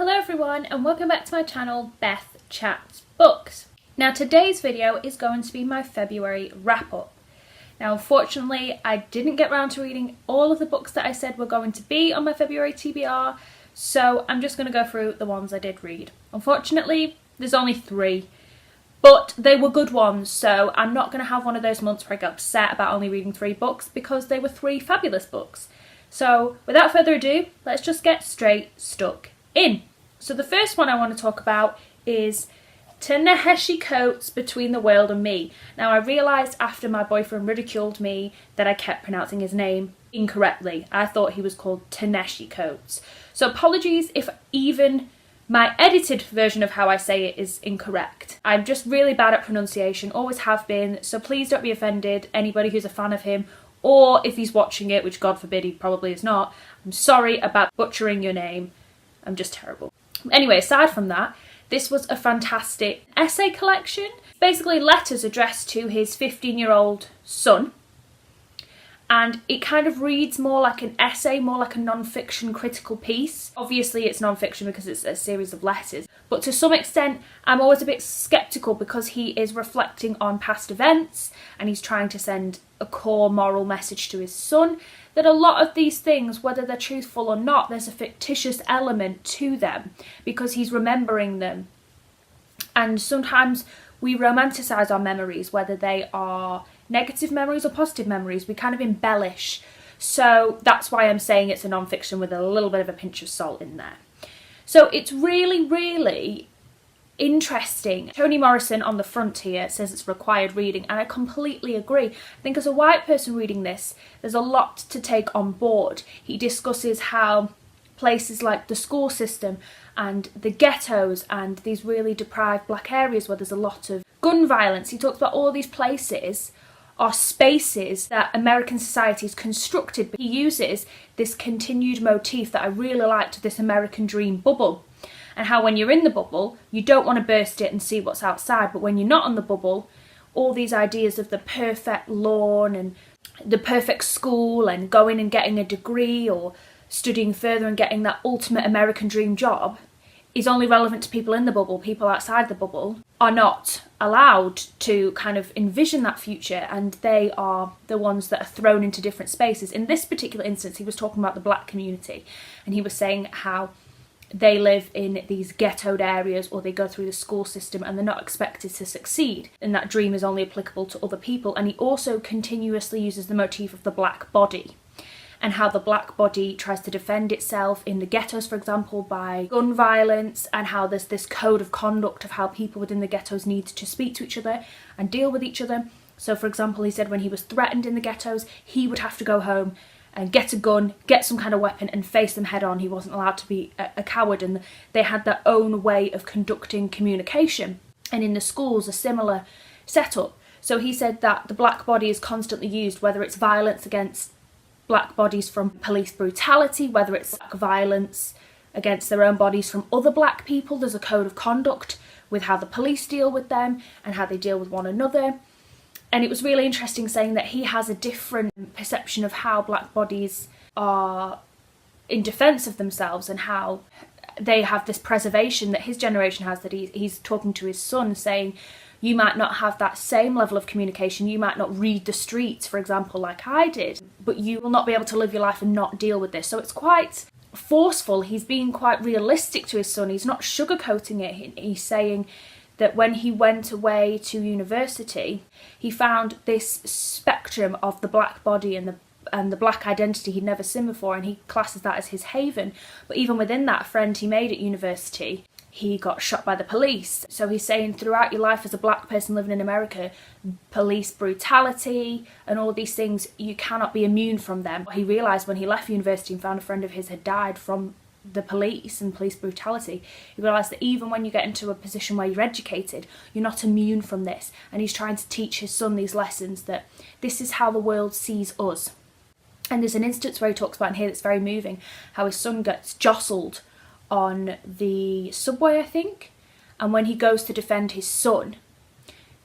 Hello everyone and welcome back to my channel, BethChatsBooks. Now today's video is going to be my February wrap up. Now unfortunately I didn't get around to reading all of the books that I said were going to be on my February TBR, so I'm just going to go through the ones I did read. Unfortunately there's only 3, but they were good ones, so I'm not going to have one of those months where I get upset about only reading 3 books because they were 3 fabulous books. So without further ado, let's just get straight stuck in. So the first one I want to talk about is Ta-Nehisi Coates' Between the World and Me. Now I realised after my boyfriend ridiculed me that I kept pronouncing his name incorrectly. I thought he was called Ta-Nehisi Coates. So apologies if even my edited version of how I say it is incorrect. I'm just really bad at pronunciation, always have been, so please don't be offended, anybody who's a fan of him, or if he's watching it, which God forbid he probably is not. I'm sorry about butchering your name. I'm just terrible. Anyway, aside from that, this was a fantastic essay collection. Basically letters addressed to his 15-year-old son. And it kind of reads more like an essay, more like a non-fiction critical piece. Obviously it's non-fiction because it's a series of letters. But to some extent, I'm always a bit sceptical because he is reflecting on past events and he's trying to send a core moral message to his son. That a lot of these things, whether they're truthful or not, there's a fictitious element to them because he's remembering them. And sometimes we romanticize our memories, whether they are negative memories or positive memories. We kind of embellish. So that's why I'm saying it's a non-fiction with a little bit of a pinch of salt in there. So it's really interesting. Toni Morrison on the front here says it's required reading, and I completely agree. I think as a white person reading this, there's a lot to take on board. He discusses how places like the school system and the ghettos and these really deprived black areas where there's a lot of gun violence, he talks about all these places are spaces that American society is constructed. But he uses this continued motif that I really liked, this American dream bubble. And how when you're in the bubble, you don't want to burst it and see what's outside. But when you're not on the bubble, all these ideas of the perfect lawn and the perfect school and going and getting a degree or studying further and getting that ultimate American dream job is only relevant to people in the bubble. People outside the bubble are not allowed to kind of envision that future, and they are the ones that are thrown into different spaces. In this particular instance, he was talking about the black community, and he was saying how they live in these ghettoed areas or they go through the school system and they're not expected to succeed, and that dream is only applicable to other people. And he also continuously uses the motif of the black body and how the black body tries to defend itself in the ghettos, for example, by gun violence, and how there's this code of conduct of how people within the ghettos need to speak to each other and deal with each other. So for example, he said when he was threatened in the ghettos, he would have to go home and get a gun, get some kind of weapon and face them head on. He wasn't allowed to be a coward, and they had their own way of conducting communication. And in the schools, a similar setup. So he said that the black body is constantly used, whether it's violence against black bodies from police brutality, whether it's black violence against their own bodies from other black people. There's a code of conduct with how the police deal with them and how they deal with one another. And it was really interesting saying that he has a different perception of how black bodies are in defence of themselves and how they have this preservation that his generation has, that he's talking to his son saying, you might not have that same level of communication, you might not read the streets, for example, like I did, but you will not be able to live your life and not deal with this. So it's quite forceful. He's being quite realistic to his son. He's not sugarcoating it. He's saying that when he went away to university, he found this spectrum of the black body and the black identity he'd never seen before, and he classes that as his haven. But even within that, a friend he made at university, he got shot by the police. So he's saying throughout your life as a black person living in America, police brutality and all these things, you cannot be immune from them. He realised when he left university and found a friend of his had died from the police and police brutality, he realised that even when you get into a position where you're educated, you're not immune from this. And he's trying to teach his son these lessons, that this is how the world sees us. And there's an instance where he talks about in here that's very moving, how his son gets jostled on the subway, I think, and when he goes to defend his son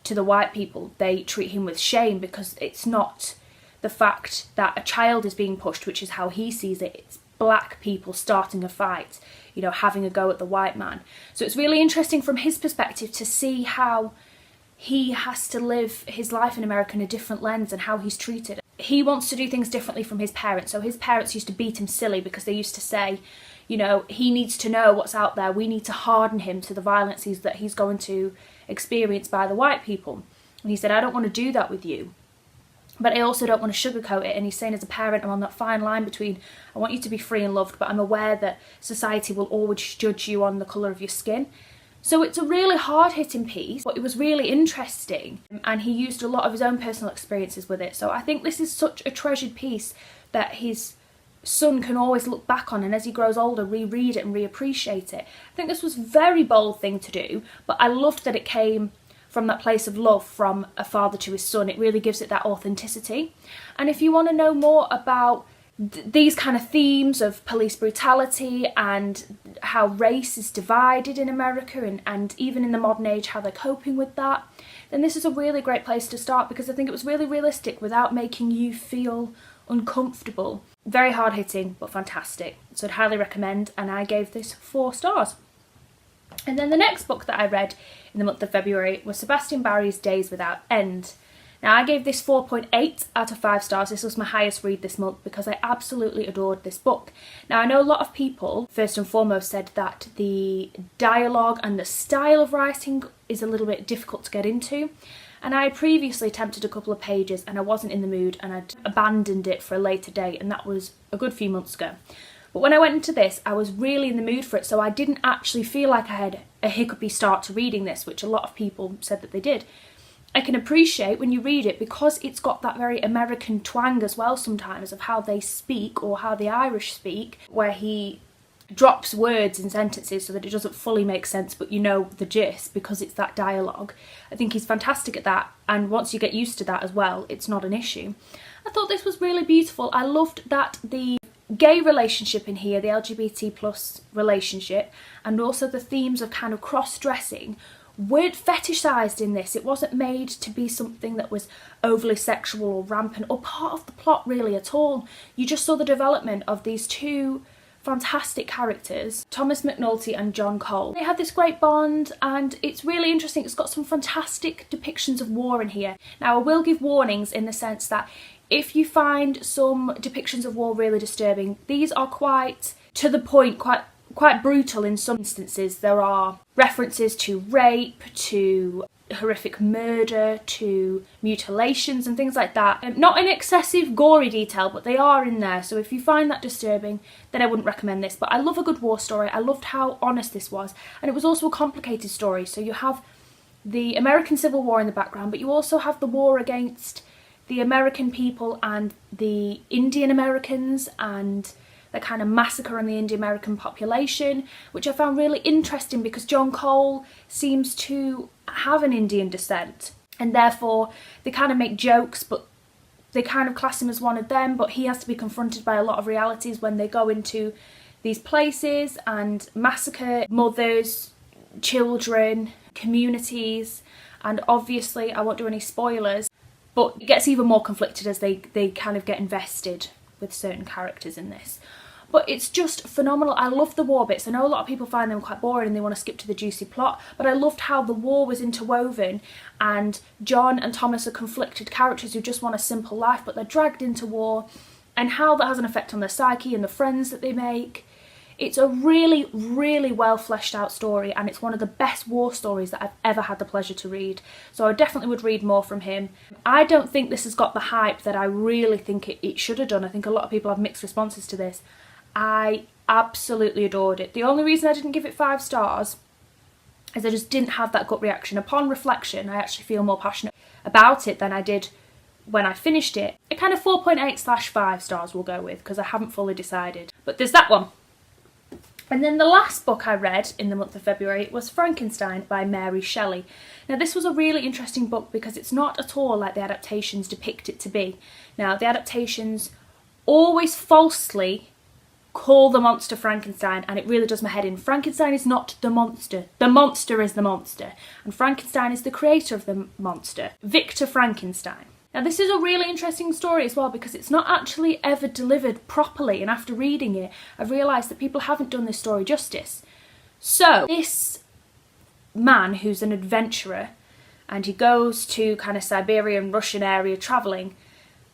to the white people, they treat him with shame because it's not the fact that a child is being pushed, which is how he sees it, it's black people starting a fight, you know, having a go at the white man. So it's really interesting from his perspective to see how he has to live his life in America in a different lens and how he's treated. He wants to do things differently from his parents. So his parents used to beat him silly because they used to say, you know, he needs to know what's out there. We need to harden him to the violences that he's going to experience by the white people. And he said, I don't want to do that with you, but I also don't want to sugarcoat it. And he's saying, as a parent, I'm on that fine line between, I want you to be free and loved, but I'm aware that society will always judge you on the colour of your skin. So it's a really hard-hitting piece, but it was really interesting, and he used a lot of his own personal experiences with it. So I think this is such a treasured piece that his son can always look back on, and as he grows older, reread it and reappreciate it. I think this was a very bold thing to do, but I loved that it came from that place of love from a father to his son. It really gives it that authenticity. And if you want to know more about these kind of themes of police brutality and how race is divided in America, and even in the modern age how they're coping with that, then this is a really great place to start, because I think it was really realistic without making you feel uncomfortable. Very hard hitting, but fantastic. So I'd highly recommend, and I gave this 4 stars. And then the next book that I read in the month of February was Sebastian Barry's Days Without End. Now, I gave this 4.8 out of 5 stars. This was my highest read this month because I absolutely adored this book. Now, I know a lot of people, first and foremost, said that the dialogue and the style of writing is a little bit difficult to get into. And I had previously attempted a couple of pages and I wasn't in the mood, and I'd abandoned it for a later date, and that was a good few months ago. But when I went into this, I was really in the mood for it, so I didn't actually feel like I had a hiccupy start to reading this, which a lot of people said that they did. I can appreciate when you read it, because it's got that very American twang as well sometimes of how they speak, or how the Irish speak, where he drops words in sentences so that it doesn't fully make sense, but you know the gist because it's that dialogue. I think he's fantastic at that, and once you get used to that as well, it's not an issue. I thought this was really beautiful. I loved that the gay relationship in here, the LGBT plus relationship, and also the themes of kind of cross-dressing weren't fetishised in this. It wasn't made to be something that was overly sexual or rampant or part of the plot really at all. You just saw the development of these two fantastic characters, Thomas McNulty and John Cole. They had this great bond, and it's really interesting. It's got some fantastic depictions of war in here. Now, I will give warnings in the sense that if you find some depictions of war really disturbing, these are quite to the point, quite brutal in some instances. There are references to rape, to horrific murder, to mutilations and things like that. Not in excessive gory detail, but they are in there. So if you find that disturbing, then I wouldn't recommend this. But I love a good war story. I loved how honest this was. And it was also a complicated story. So you have the American Civil War in the background, but you also have the war against the American people and the Indian Americans, and the kind of massacre on the Indian American population, which I found really interesting because John Cole seems to have an Indian descent, and therefore they kind of make jokes, but they kind of class him as one of them, but he has to be confronted by a lot of realities when they go into these places and massacre mothers, children, communities, and obviously I won't do any spoilers, but it gets even more conflicted as they kind of get invested with certain characters in this. But it's just phenomenal. I love the war bits. I know a lot of people find them quite boring and they want to skip to the juicy plot, but I loved how the war was interwoven, and John and Thomas are conflicted characters who just want a simple life, but they're dragged into war, and how that has an effect on their psyche and the friends that they make. It's a really, really well fleshed out story, and it's one of the best war stories that I've ever had the pleasure to read. So I definitely would read more from him. I don't think this has got the hype that I really think it should have done. I think a lot of people have mixed responses to this. I absolutely adored it. The only reason I didn't give it 5 stars is I just didn't have that gut reaction. Upon reflection, I actually feel more passionate about it than I did when I finished it. A kind of 4.8/5 stars we'll go with, because I haven't fully decided. But there's that one. And then the last book I read in the month of February was Frankenstein by Mary Shelley. Now, this was a really interesting book because it's not at all like the adaptations depict it to be. Now, the adaptations always falsely call the monster Frankenstein, and it really does my head in. Frankenstein is not the monster is the monster, and Frankenstein is the creator of the monster, Victor Frankenstein. Now this is a really interesting story as well because it's not actually ever delivered properly, and after reading it I've realised that people haven't done this story justice. So this man who's an adventurer, and he goes to kind of Siberian Russian area travelling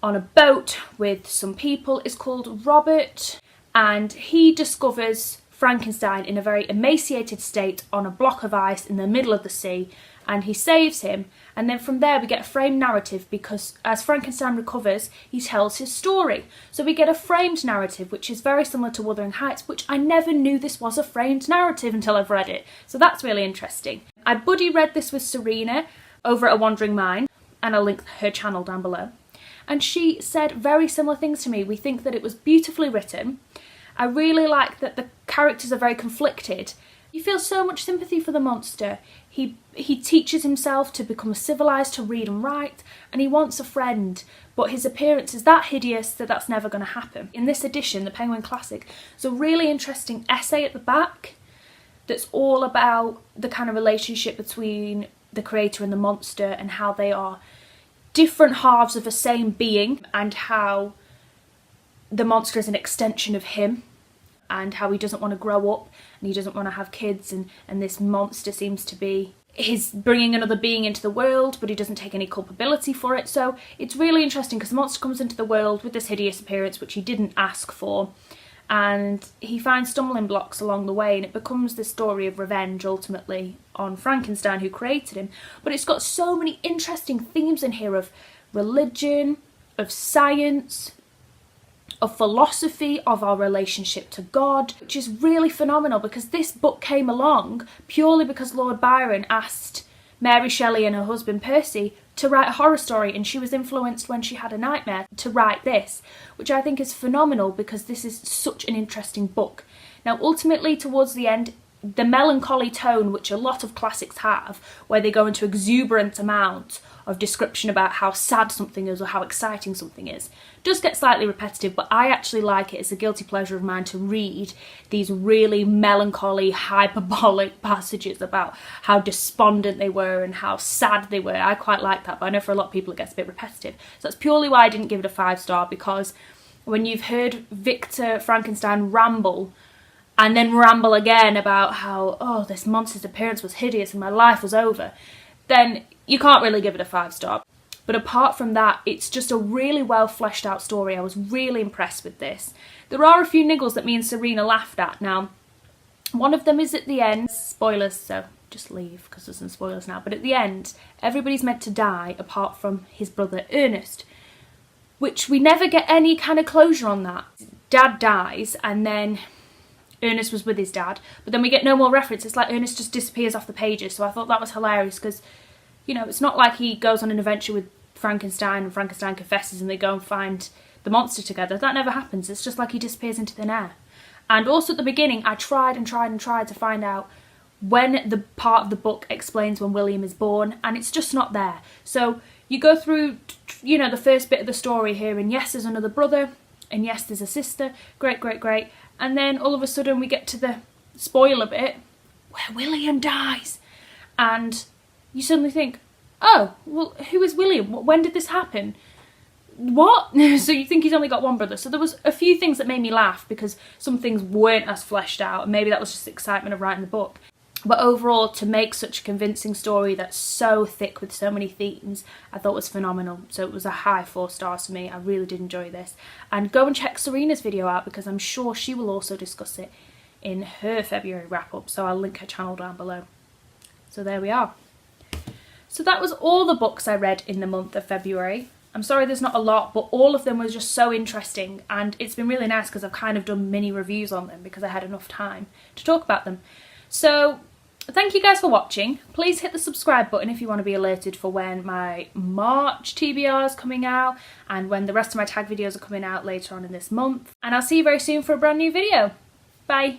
on a boat with some people, is called Robert, and he discovers Frankenstein in a very emaciated state on a block of ice in the middle of the sea, and he saves him. And then from there we get a framed narrative because as Frankenstein recovers, he tells his story. So we get a framed narrative, which is very similar to Wuthering Heights, which I never knew this was a framed narrative until I've read it. So that's really interesting. I buddy read this with Serena over at A Wandering Mind, and I'll link her channel down below. And she said very similar things to me. We think that it was beautifully written. I really like that the characters are very conflicted. You feel so much sympathy for the monster. He teaches himself to become civilised, to read and write, and he wants a friend, but his appearance is that hideous that that's never going to happen. In this edition, the Penguin Classic, there's a really interesting essay at the back that's all about the kind of relationship between the creator and the monster and how they are different halves of the same being, and how the monster is an extension of him, and how he doesn't want to grow up and he doesn't want to have kids, and this monster seems to be his bringing another being into the world, but he doesn't take any culpability for it. So it's really interesting because the monster comes into the world with this hideous appearance which he didn't ask for, and he finds stumbling blocks along the way, and it becomes the story of revenge ultimately on Frankenstein, who created him. But it's got so many interesting themes in here of religion, of science, of philosophy, of our relationship to God, which is really phenomenal because this book came along purely because Lord Byron asked Mary Shelley and her husband Percy to write a horror story, and she was influenced when she had a nightmare to write this, which I think is phenomenal because this is such an interesting book. Now ultimately towards the end, the melancholy tone which a lot of classics have, where they go into exuberant amount of description about how sad something is or how exciting something is, does get slightly repetitive, but I actually like it. It's a guilty pleasure of mine to read these really melancholy, hyperbolic passages about how despondent they were and how sad they were. I quite like that, but I know for a lot of people it gets a bit repetitive. So that's purely why I didn't give it a 5-star, because when you've heard Victor Frankenstein ramble and then ramble again about how, oh, this monster's appearance was hideous and my life was over, then you can't really give it a 5-star. But apart from that, it's just a really well fleshed out story. I was really impressed with this. There are a few niggles that me and Serena laughed at. Now, one of them is at the end. Spoilers, so just leave because there's some spoilers now. But at the end, everybody's meant to die apart from his brother Ernest, which we never get any kind of closure on that. Dad dies and then Ernest was with his dad, but then we get no more reference. It's like Ernest just disappears off the pages. So I thought that was hilarious because, you know, it's not like he goes on an adventure with Frankenstein and Frankenstein confesses and they go and find the monster together. That never happens. It's just like he disappears into thin air. And also at the beginning, I tried to find out when the part of the book explains when William is born, and it's just not there. So you go through, you know, the first bit of the story here, and yes, there's another brother, and yes, there's a sister, great, and then all of a sudden we get to the spoiler bit where William dies, and you suddenly think, oh, well, who is William? When did this happen? What? So you think he's only got one brother. So there was a few things that made me laugh because some things weren't as fleshed out, and maybe that was just the excitement of writing the book. But overall, to make such a convincing story that's so thick with so many themes, I thought was phenomenal. So it was a high 4 stars for me. I really did enjoy this. And go and check Serena's video out because I'm sure she will also discuss it in her February wrap-up. So I'll link her channel down below. So there we are. So that was all the books I read in the month of February. I'm sorry there's not a lot, but all of them were just so interesting, and it's been really nice because I've kind of done mini reviews on them because I had enough time to talk about them. So thank you guys for watching. Please hit the subscribe button if you want to be alerted for when my March TBR is coming out and when the rest of my tag videos are coming out later on in this month. And I'll see you very soon for a brand new video. Bye!